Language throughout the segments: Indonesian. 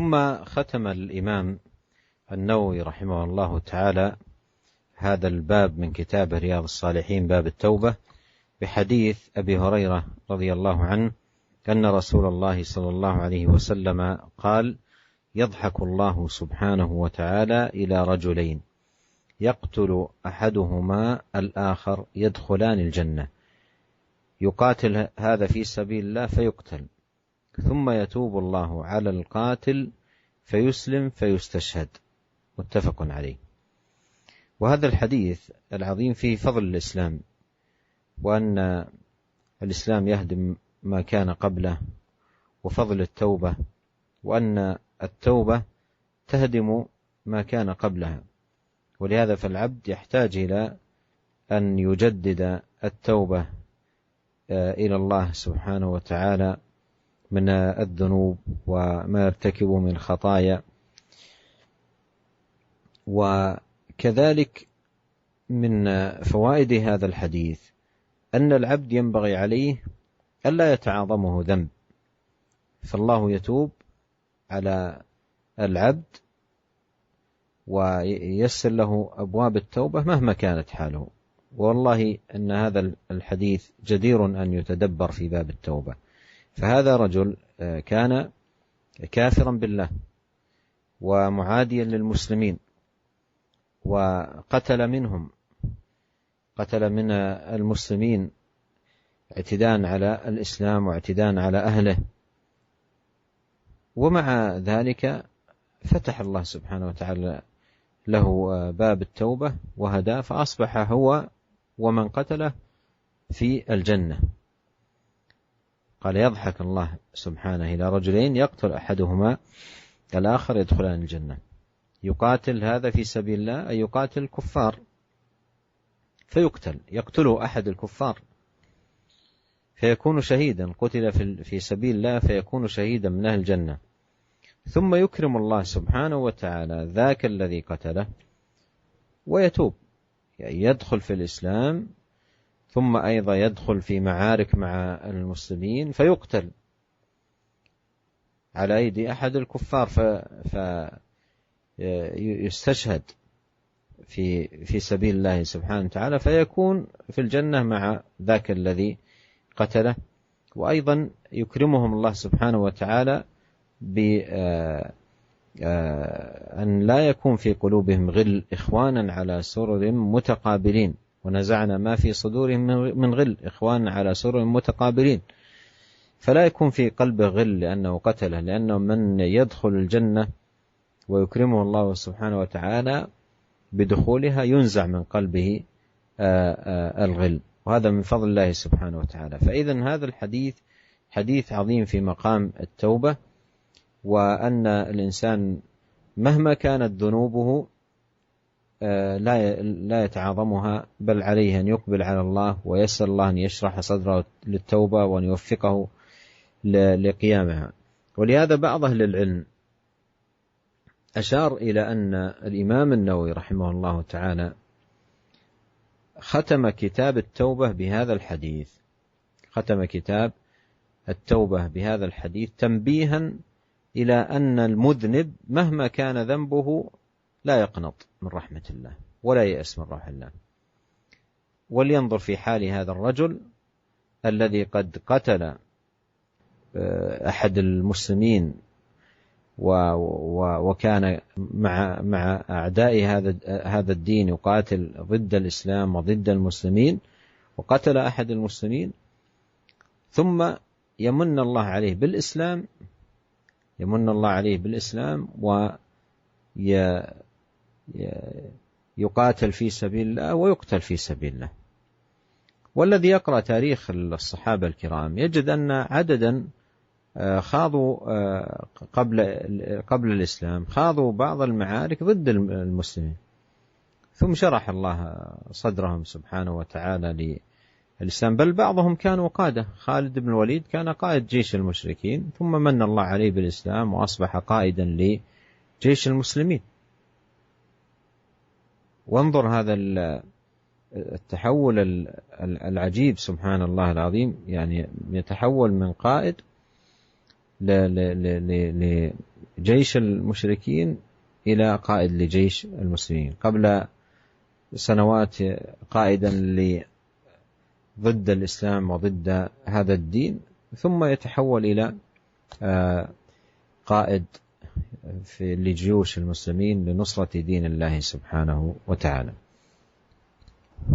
ثم ختم الإمام النووي رحمه الله تعالى هذا الباب من كتاب رياض الصالحين باب التوبة بحديث أبي هريرة رضي الله عنه أن رسول الله صلى الله عليه وسلم قال: يضحك الله سبحانه وتعالى إلى رجلين يقتل أحدهما الآخر يدخلان الجنة، يقاتل هذا في سبيل الله فيقتل، ثم يتوب الله على القاتل فيسلم فيستشهد. متفق عليه. وهذا الحديث العظيم فيه فضل الإسلام، وأن الإسلام يهدم ما كان قبله، وفضل التوبة، وأن التوبة تهدم ما كان قبلها. ولهذا فالعبد يحتاج إلى أن يجدد التوبة إلى الله سبحانه وتعالى من الذنوب وما يرتكب من خطايا. وكذلك من فوائد هذا الحديث أن العبد ينبغي عليه ألا يتعاظمه ذنب، فالله يتوب على العبد وييسر له أبواب التوبة مهما كانت حاله. والله أن هذا الحديث جدير أن يتدبر في باب التوبة. فهذا رجل كان كافرا بالله ومعاديا للمسلمين، وقتل من المسلمين اعتداء على الإسلام واعتداء على أهله، ومع ذلك فتح الله سبحانه وتعالى له باب التوبة وهداه، فأصبح هو ومن قتله في الجنة. قال: يضحك الله سبحانه إلى رجلين يقتل أحدهما الآخر يدخلان الجنة، يقاتل هذا في سبيل الله، أي يقاتل الكفار يقتله أحد الكفار فيكون شهيدا، قتل في سبيل الله فيكون شهيدا من أهل الجنة. ثم يكرم الله سبحانه وتعالى ذاك الذي قتله ويتوب، يعني يدخل في الإسلام، ثم أيضا يدخل في معارك مع المسلمين فيقتل على أيدي أحد الكفار فيستشهد في سبيل الله سبحانه وتعالى، فيكون في الجنة مع ذاك الذي قتله. وأيضا يكرمهم الله سبحانه وتعالى بأن لا يكون في قلوبهم غل، إخوانا على سرر متقابلين، ونزعنا ما في صدورهم من غل، إخوانا على سرر متقابلين. فلا يكون في قلبه غل لأنه قتله، لأنه من يدخل الجنة ويكرمه الله سبحانه وتعالى بدخولها ينزع من قلبه الغل، وهذا من فضل الله سبحانه وتعالى. فإذن هذا الحديث حديث عظيم في مقام التوبة، وأن الإنسان مهما كانت ذنوبه لا يتعاظمها، بل عليه أن يقبل على الله ويسأل الله أن يشرح صدره للتوبة وأن يوفقه لقيامها. ولهذا بعض أهل العلم أشار إلى أن الإمام النووي رحمه الله تعالى ختم كتاب التوبة بهذا الحديث، ختم كتاب التوبة بهذا الحديث تنبيها إلى أن المذنب مهما كان ذنبه لا يقنط من رحمة الله ولا يأس من روح الله. ولينظر في حال هذا الرجل الذي قد قتل أحد المسلمين وكان مع أعداء هذا الدين يقاتل ضد الإسلام وضد المسلمين، وقتل أحد المسلمين، ثم يمن الله عليه بالإسلام ويقاتل في سبيل الله ويقتل في سبيل الله. والذي يقرأ تاريخ الصحابة الكرام يجد أن عددا خاضوا قبل الإسلام، خاضوا بعض المعارك ضد المسلمين، ثم شرح الله صدرهم سبحانه وتعالى للإسلام، بل بعضهم كانوا قادة. خالد بن الوليد كان قائد جيش المشركين، ثم من الله عليه بالإسلام وأصبح قائدا لجيش المسلمين. وانظر هذا التحول العجيب سبحان الله العظيم، يعني يتحول من قائد جيش المشركين إلى قائد لجيش المسلمين، قبل سنوات قائدا ضد الإسلام وضد هذا الدين، ثم يتحول إلى قائد لجيوش المسلمين لنصرة دين الله سبحانه وتعالى.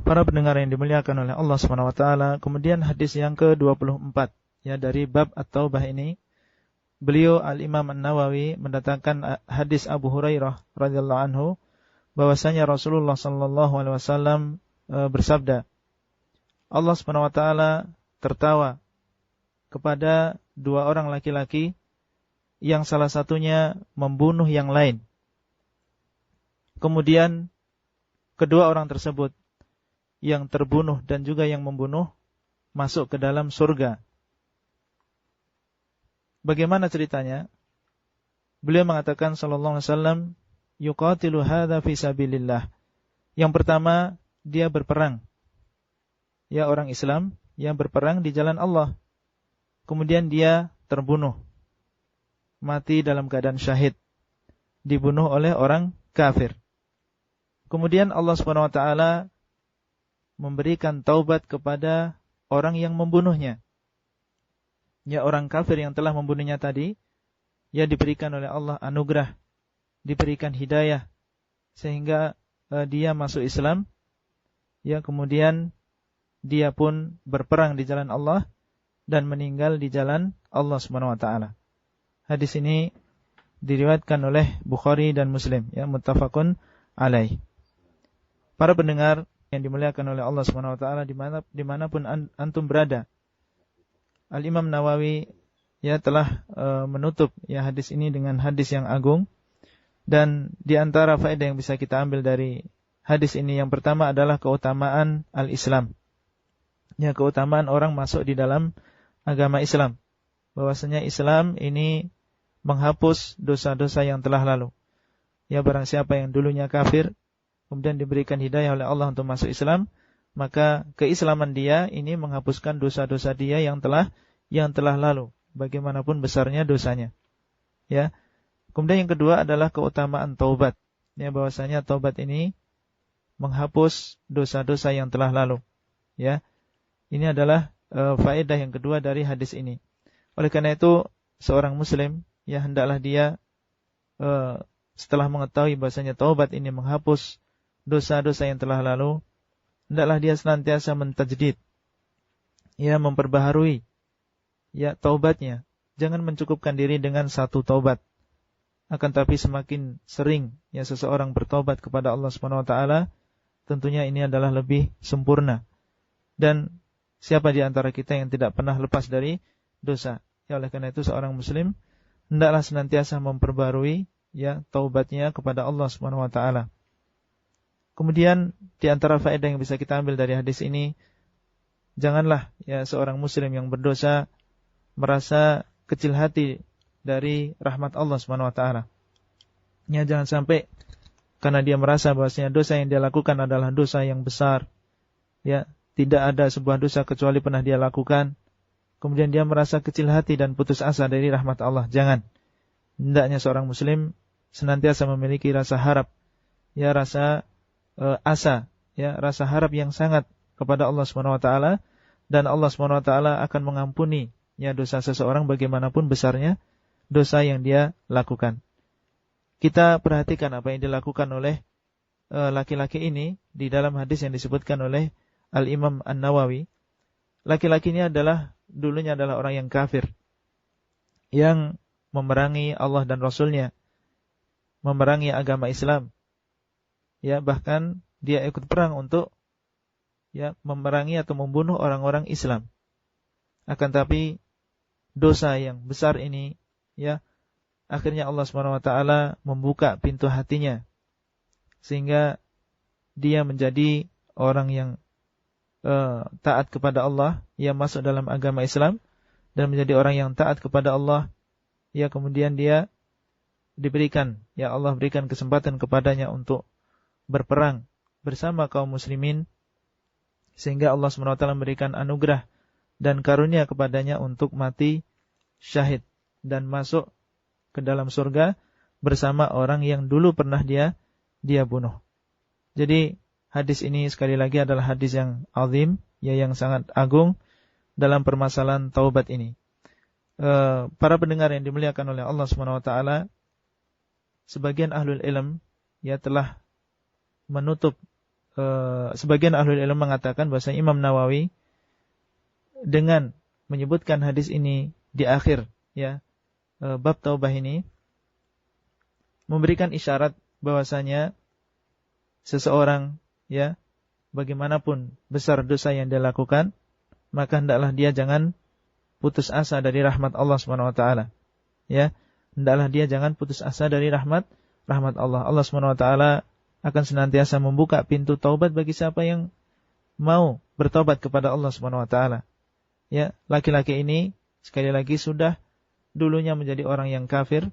Para pendengar yang dimuliakan oleh Allah Subhanahu wa taala, kemudian hadis yang ke-24 ya dari bab At-Taubah ini, beliau Al-Imam An-Nawawi mendatangkan hadis Abu Hurairah radhiyallahu anhu bahwasanya Rasulullah sallallahu alaihi wasallam bersabda, Allah Subhanahu wa taala tertawa kepada dua orang laki-laki yang salah satunya membunuh yang lain. Kemudian kedua orang tersebut, yang terbunuh dan juga yang membunuh, masuk ke dalam surga. Bagaimana ceritanya? Beliau mengatakan sallallahu alaihi wasallam, yuqatilu hadza fi sabilillah. Yang pertama, dia berperang. Ya, orang Islam yang berperang di jalan Allah. Kemudian dia terbunuh. Mati dalam keadaan syahid. Dibunuh oleh orang kafir. Kemudian Allah Subhanahu wa taala memberikan taubat kepada orang yang membunuhnya. Ya, orang kafir yang telah membunuhnya tadi, ya diberikan oleh Allah anugerah, diberikan hidayah, sehingga dia masuk Islam. Ya, kemudian dia pun berperang di jalan Allah dan meninggal di jalan Allah Subhanahu wa taala. Hadis ini diriwayatkan oleh Bukhari dan Muslim, ya, muttafaqun alaih. Para pendengar yang dimuliakan oleh Allah Subhanahu wa taala dimanapun antum berada, Al-Imam Nawawi ya telah menutup ya hadis ini dengan hadis yang agung. Dan di antara faedah yang bisa kita ambil dari hadis ini, yang pertama adalah keutamaan al-Islam. Ya, keutamaan orang masuk di dalam agama Islam. Bahwasanya Islam ini menghapus dosa-dosa yang telah lalu. Ya, barang siapa yang dulunya kafir kemudian diberikan hidayah oleh Allah untuk masuk Islam, maka keislaman dia ini menghapuskan dosa-dosa dia yang telah lalu, bagaimanapun besarnya dosanya. Ya. Kemudian yang kedua adalah keutamaan taubat. Ya, bahwasanya taubat ini menghapus dosa-dosa yang telah lalu. Ya. Ini adalah faedah yang kedua dari hadis ini. Oleh karena itu, seorang muslim ya hendaklah dia setelah mengetahui bahwasanya taubat ini menghapus dosa-dosa yang telah lalu, hendaklah dia senantiasa mentajdid, ya, memperbaharui ya taubatnya. Jangan mencukupkan diri dengan satu taubat. Akan tapi semakin sering ya seseorang bertaubat kepada Allah Subhanahu wa taala, tentunya ini adalah lebih sempurna. Dan siapa di antara kita yang tidak pernah lepas dari dosa? Ya, oleh karena itu seorang muslim hendaklah senantiasa memperbarui ya taubatnya kepada Allah Subhanahu wa taala. Kemudian di antara faedah yang bisa kita ambil dari hadis ini, janganlah ya seorang muslim yang berdosa merasa kecil hati dari rahmat Allah Subhanahu wa taala. Ya, jangan sampai karena dia merasa bahwasanya dosa yang dia lakukan adalah dosa yang besar. Ya, tidak ada sebuah dosa kecuali pernah dia lakukan. Kemudian dia merasa kecil hati dan putus asa dari rahmat Allah. Jangan. Hendaknya seorang muslim senantiasa memiliki rasa harap, ya, rasa asa, ya, rasa harap yang sangat kepada Allah Subhanahu wa taala, dan Allah Subhanahu wa taala akan mengampuni ya dosa seseorang bagaimanapun besarnya dosa yang dia lakukan. Kita perhatikan apa yang dilakukan oleh laki-laki ini di dalam hadis yang disebutkan oleh Al-Imam An-Nawawi. Laki-laki ini dulunya adalah orang yang kafir, yang memerangi Allah dan Rasulnya, memerangi agama Islam. Ya, bahkan dia ikut perang untuk ya memerangi atau membunuh orang-orang Islam. Akan tapi dosa yang besar ini ya akhirnya Allah Subhanahu wa taala membuka pintu hatinya sehingga dia menjadi orang yang taat kepada Allah, ia masuk dalam agama Islam dan menjadi orang yang taat kepada Allah. Ya, kemudian dia diberikan, ya Allah berikan kesempatan kepadanya untuk berperang bersama kaum muslimin, sehingga Allah SWT memberikan anugerah dan karunia kepadanya untuk mati syahid dan masuk ke dalam surga bersama orang yang dulu pernah dia bunuh. Jadi hadis ini sekali lagi adalah hadis yang azim, ya, yang sangat agung dalam permasalahan taubat ini. Para pendengar yang dimuliakan oleh Allah Subhanahu wa taala, sebagian ahlul ilm ya telah menutup, sebagian ahlul ilm mengatakan bahwa Imam Nawawi dengan menyebutkan hadis ini di akhir ya bab taubah ini memberikan isyarat bahwasanya seseorang ya bagaimanapun besar dosa yang dia lakukan, maka hendaklah dia jangan putus asa dari rahmat Allah Subhanahu wa taala. Ya, hendaklah dia jangan putus asa dari rahmat Allah. Allah Subhanahu wa taala akan senantiasa membuka pintu taubat bagi siapa yang mau bertobat kepada Allah Subhanahu wa taala. Ya, laki-laki ini sekali lagi sudah dulunya menjadi orang yang kafir,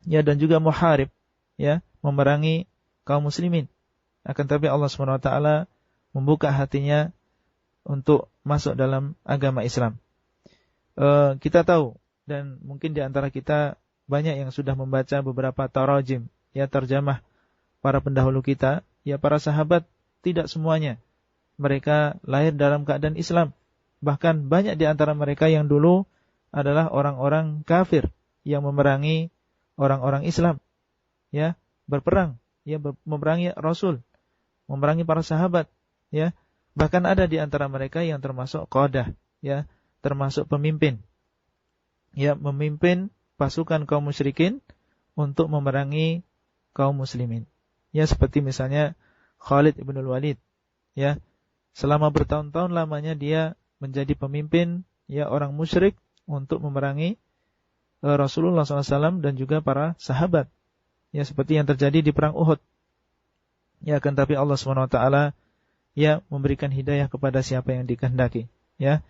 ya, dan juga muharib, ya, memerangi kaum muslimin. Akan tetapi Allah Subhanahu wa taala membuka hatinya untuk masuk dalam agama Islam. Kita tahu, dan mungkin di antara kita banyak yang sudah membaca beberapa tarajim, ya, terjemah para pendahulu kita, ya, para sahabat tidak semuanya mereka lahir dalam keadaan Islam. Bahkan banyak di antara mereka yang dulu adalah orang-orang kafir yang memerangi orang-orang Islam, ya, berperang, ya, memerangi Rasul, memerangi para sahabat, ya. Bahkan ada di antara mereka yang termasuk qadah, ya, termasuk pemimpin, ya, memimpin pasukan kaum musyrikin untuk memerangi kaum muslimin. Ya, seperti misalnya Khalid ibn al-Walid, ya, selama bertahun-tahun lamanya dia menjadi pemimpin, ya, orang musyrik untuk memerangi Rasulullah SAW dan juga para sahabat, ya, seperti yang terjadi di perang Uhud. Ya, akan tapi Allah SWT, ya, memberikan hidayah kepada siapa yang dikehendaki, ya.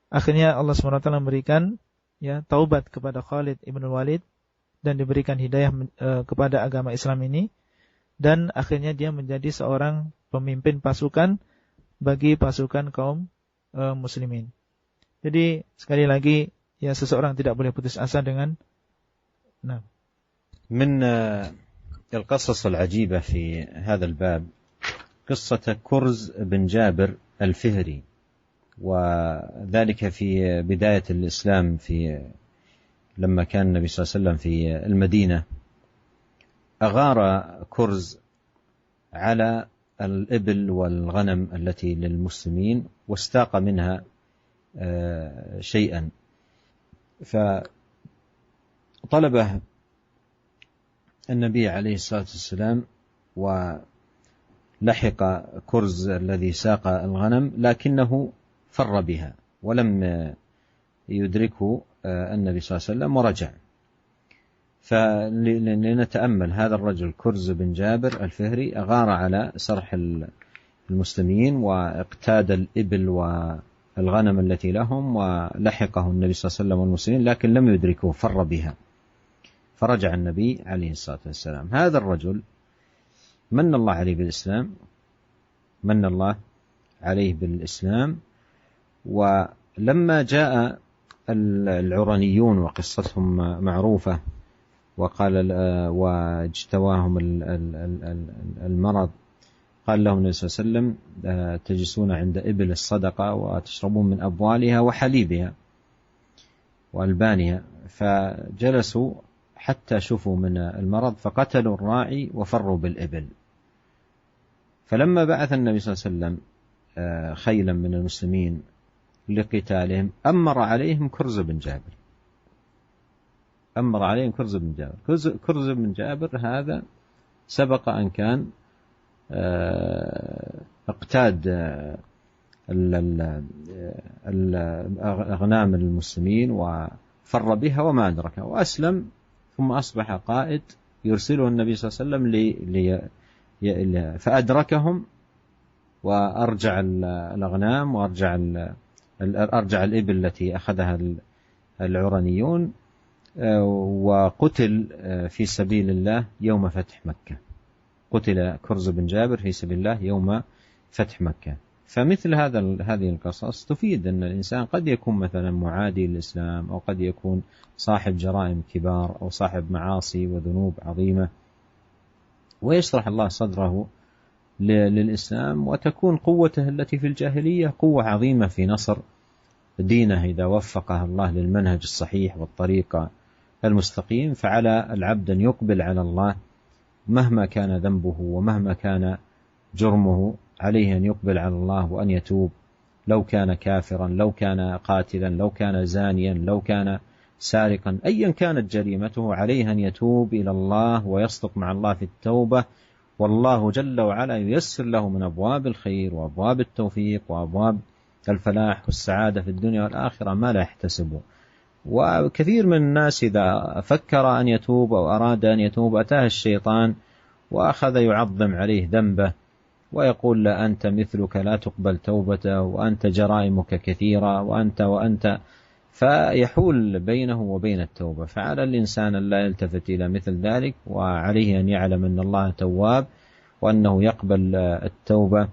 Akhirnya Allah SWT memberikan, ya, taubat kepada Khalid ibn Walid dan diberikan hidayah kepada agama Islam ini, dan akhirnya dia menjadi seorang pemimpin pasukan bagi pasukan kaum muslimin. Jadi sekali lagi, ya, seseorang tidak boleh putus asa dengan من القصص العجيبة في هذا الباب قصة كرز بن جابر الفهري، وذلك في بداية الإسلام، لما كان النبي صلى الله عليه وسلم في المدينة أغار كرز على الإبل والغنم التي للمسلمين واستاق منها شيئا، فطلبه النبي عليه الصلاة والسلام ولحق كرز الذي ساق الغنم لكنه فر بها ولم يدركه النبي صلى الله عليه وسلم ورجع. فلنتأمل هذا الرجل كرز بن جابر الفهري أغار على سرح المسلمين واقتاد الإبل والغنم التي لهم ولحقه النبي صلى الله عليه وسلم والمسلمين لكن لم يدركه، فر بها، فرجع النبي عليه الصلاة والسلام. هذا الرجل من الله عليه بالإسلام، من الله عليه بالإسلام. ولما جاء العرنيون وقصتهم معروفة واجتواهم المرض، قال لهم النبي صلى الله عليه وسلم تجلسون عند إبل الصدقة وتشربون من أبوالها وحليبها وألبانها، فجلسوا حتى شفوا من المرض فقتلوا الراعي وفروا بالإبل. فلما بعث النبي صلى الله عليه وسلم خيلا من المسلمين لقتالهم أمر عليهم كرز بن جابر، أمر عليهم كرز بن جابر. كرز بن جابر هذا سبق أن كان اقتاد الأغنام المسلمين وفر بها وما أدركها وأسلم، ثم أصبح قائد يرسله النبي صلى الله عليه وسلم فأدركهم وأرجع الأغنام وأرجع الإبل التي أخذها العرنيون، وقتل في سبيل الله يوم فتح مكة. قتل كرز بن جابر في سبيل الله يوم فتح مكة. فمثل هذه القصص تفيد أن الإنسان قد يكون مثلا معادي للإسلام، أو قد يكون صاحب جرائم كبار أو صاحب معاصي وذنوب عظيمة، ويشرح الله صدره للإسلام، وتكون قوته التي في الجاهلية قوة عظيمة في نصر دينه إذا وفقه الله للمنهج الصحيح والطريق المستقيم. فعلى العبد أن يقبل على الله مهما كان ذنبه ومهما كان جرمه، عليه أن يقبل على الله وأن يتوب، لو كان كافرا، لو كان قاتلا، لو كان زانيا، لو كان سارقا، أيا كانت جريمته، عليه أن يتوب إلى الله ويصدق مع الله في التوبة، والله جل وعلا ييسر له من أبواب الخير وأبواب التوفيق وأبواب الفلاح والسعادة في الدنيا والآخرة ما لا يحتسبه. وكثير من الناس إذا فكر أن يتوب أو أراد أن يتوب أتاه الشيطان وأخذ يعظم عليه ذنبه ويقول له أنت مثلك لا تقبل توبته، وأنت جرائمك كثيرة، وأنت فيحول بينه وبين التوبة. فعلى الإنسان أن لا يلتفت إلى مثل ذلك، وعليه أن يعلم أن الله تواب، وأنه يقبل التوبة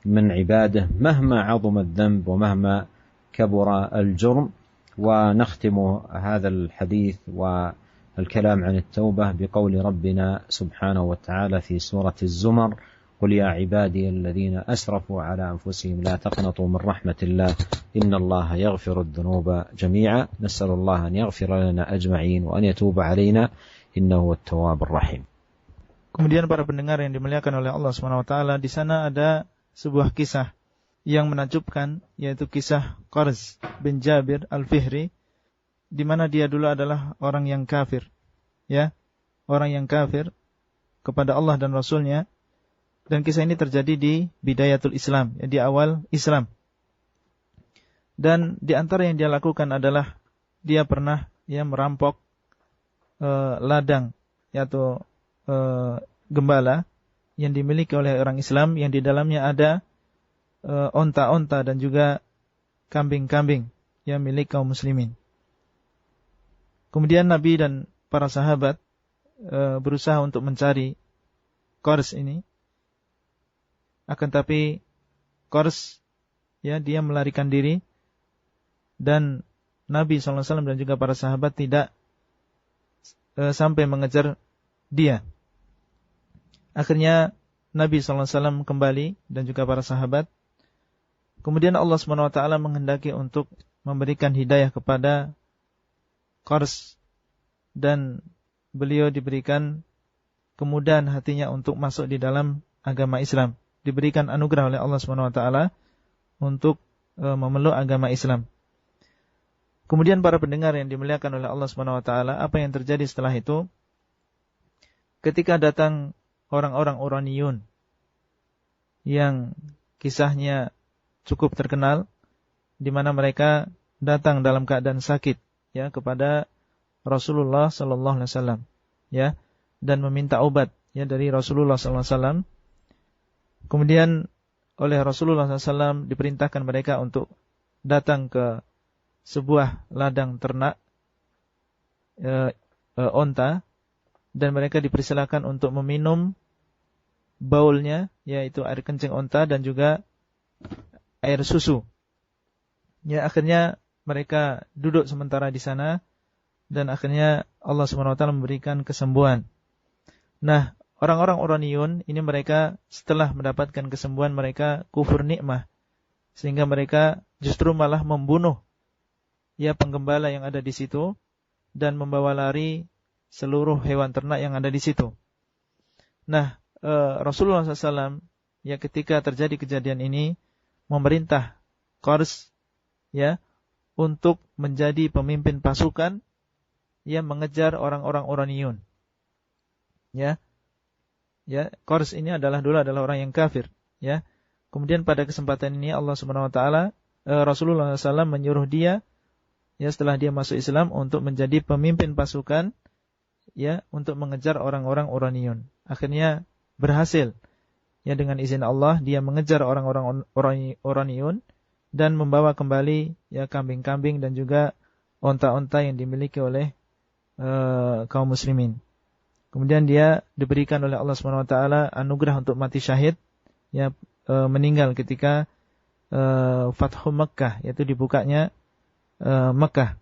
من عباده مهما عظم الذنب ومهما كبر الجرم. ونختم هذا الحديث والكلام عن التوبة بقول ربنا سبحانه وتعالى في سورة الزمر: قل يا عبادي الذين أسرفوا على أنفسهم لا تقنطوا من رحمة الله إن الله يغفر الذنوب جميعا. نسأل الله أن يغفر لنا أجمعين وأن يتوب علينا إنه هو التواب الرحيم. Kemudian para pendengar yang dimuliakan oleh Allah SWT, di sana ada sebuah kisah yang menakjubkan, yaitu kisah Qarz bin Jabir Al-Fihri, di mana dia dulu adalah orang yang kafir, ya, orang yang kafir kepada Allah dan Rasulnya. Dan kisah ini terjadi di bidayatul Islam, ya, di awal Islam. Dan di antara yang dia lakukan adalah dia pernah merampok ladang, yaitu gembala yang dimiliki oleh orang Islam, yang di dalamnya ada onta-onta dan juga kambing-kambing yang milik kaum muslimin. Kemudian Nabi dan para sahabat berusaha untuk mencari Qarz ini. Akan tapi Qarz, ya, dia melarikan diri, dan Nabi SAW dan juga para sahabat tidak sampai mengejar dia. Akhirnya Nabi SAW kembali dan juga para sahabat. Kemudian Allah SWT menghendaki untuk memberikan hidayah kepada Qarz, dan beliau diberikan kemudahan hatinya untuk masuk di dalam agama Islam. Diberikan anugerah oleh Allah SWT untuk memeluk agama Islam. Kemudian para pendengar yang dimuliakan oleh Allah SWT, apa yang terjadi setelah itu? Ketika datang orang-orang Uraniyun yang kisahnya cukup terkenal, di mana mereka datang dalam keadaan sakit, ya, kepada Rasulullah sallallahu alaihi wasallam, ya, dan meminta obat, ya, dari Rasulullah sallallahu alaihi wasallam. Kemudian oleh Rasulullah SAW diperintahkan mereka untuk datang ke sebuah ladang ternak onta, dan mereka dipersilakan untuk meminum baulnya, yaitu air kencing onta dan juga air susu. Ya, akhirnya mereka duduk sementara di sana, dan akhirnya Allah SWT memberikan kesembuhan. Nah, orang-orang Uraniyun ini, mereka setelah mendapatkan kesembuhan, mereka kufur nikmah, sehingga mereka justru malah membunuh, ya, penggembala yang ada di situ, dan membawa lari seluruh hewan ternak yang ada di situ. Nah, Rasulullah SAW, ya, ketika terjadi kejadian ini, memerintah Qarz, ya, untuk menjadi pemimpin pasukan yang mengejar orang-orang Uraniyun. Ya, Qarz ini dulu adalah orang yang kafir, ya. Kemudian pada kesempatan ini Allah Subhanahu wa taala, Rasulullah SAW menyuruh dia, ya, setelah dia masuk Islam, untuk menjadi pemimpin pasukan, ya, untuk mengejar orang-orang Uraniyun. Akhirnya berhasil, ya, dengan izin Allah dia mengejar orang-orang Uraniyun dan membawa kembali, ya, kambing-kambing dan juga onta-onta yang dimiliki oleh kaum muslimin. Kemudian dia diberikan oleh Allah SWT anugerah untuk mati syahid, ya, meninggal ketika Fathu Mekkah, yaitu dibukanya Mekkah.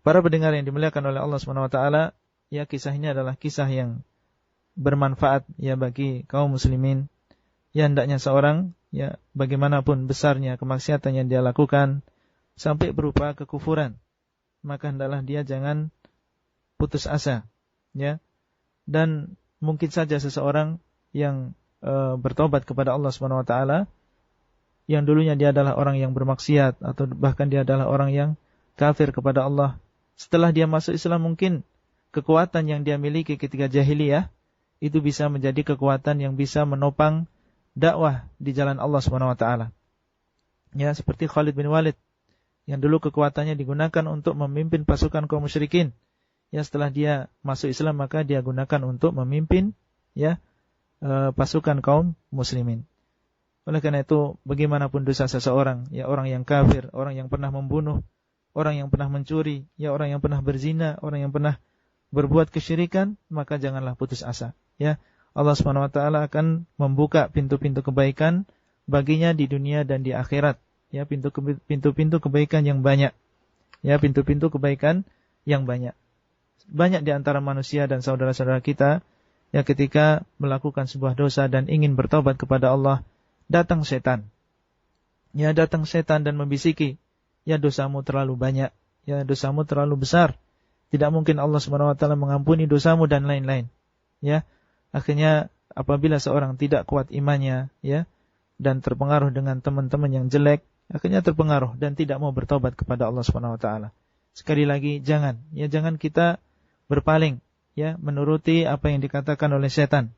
Para pendengar yang dimuliakan oleh Allah Subhanahu wa taala, ya kisah ini adalah kisah yang bermanfaat ya bagi kaum muslimin. Ya hendaknya seorang ya bagaimanapun besarnya kemaksiatan yang dia lakukan sampai berupa kekufuran, maka hendaklah dia jangan putus asa, ya. Dan mungkin saja seseorang yang bertobat kepada Allah Subhanahu wa taala, yang dulunya dia adalah orang yang bermaksiat atau bahkan dia adalah orang yang kafir kepada Allah, setelah dia masuk Islam mungkin kekuatan yang dia miliki ketika jahiliyah itu bisa menjadi kekuatan yang bisa menopang dakwah di jalan Allah Subhanahu wa taala. Ya, seperti Khalid bin Walid yang dulu kekuatannya digunakan untuk memimpin pasukan kaum musyrikin. Ya, setelah dia masuk Islam maka dia gunakan untuk memimpin ya pasukan kaum muslimin. Oleh karena itu, bagaimanapun dosa seseorang, ya orang yang kafir, orang yang pernah membunuh, orang yang pernah mencuri, ya orang yang pernah berzina, orang yang pernah berbuat kesyirikan, maka janganlah putus asa. Ya, Allah Subhanahu wa taala akan membuka pintu-pintu kebaikan baginya di dunia dan di akhirat. Ya, pintu-pintu kebaikan yang banyak. Ya, pintu-pintu kebaikan yang banyak. Banyak di antara manusia dan saudara-saudara kita ya ketika melakukan sebuah dosa dan ingin bertobat kepada Allah, datang setan. Ya, datang setan dan membisiki, ya dosamu terlalu banyak, ya dosamu terlalu besar. Tidak mungkin Allah Subhanahu wa taala mengampuni dosamu dan lain-lain. Ya, akhirnya apabila seorang tidak kuat imannya, ya, dan terpengaruh dengan teman-teman yang jelek, akhirnya terpengaruh dan tidak mau bertobat kepada Allah Subhanahu wa taala. Sekali lagi jangan kita berpaling, ya, menuruti apa yang dikatakan oleh setan.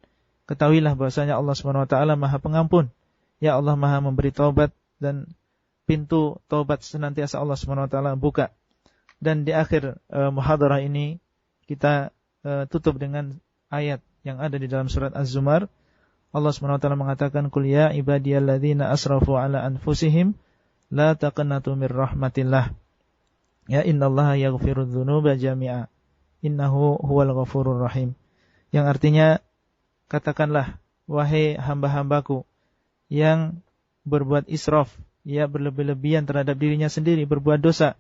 Ketahuilah bahwasanya Allah Subhanahu wa taala Maha Pengampun. Ya, Allah Maha memberi taubat dan pintu taubat senantiasa Allah Subhanahu wa taala buka. Dan di akhir muhadarah ini kita tutup dengan ayat yang ada di dalam surat Az-Zumar. Allah Subhanahu wa taala mengatakan, "Qul ya ibadiyalladzina asrafu ala anfusihim la taqnatu mir rahmatillah. Ya innallaha yaghfirudz dzunuba jami'a. Innahu huwal ghafurur rahim." Yang artinya, katakanlah wahai hamba-hambaku yang berbuat israf, ya berlebih-lebihan terhadap dirinya sendiri, berbuat dosa,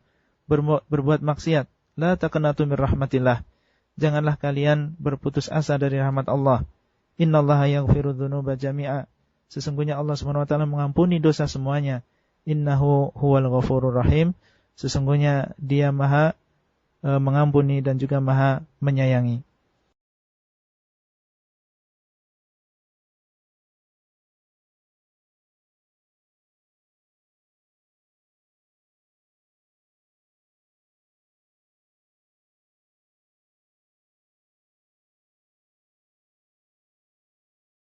berbuat maksiat, la taqnatu mir rahmatillah. Janganlah kalian berputus asa dari rahmat Allah. Innallaha yaghfirudz dzunuba jami'a. Sesungguhnya Allah Subhanahu wa taala mengampuni dosa semuanya. Innahu huwal ghafurur rahim. Sesungguhnya Dia Maha mengampuni dan juga Maha menyayangi.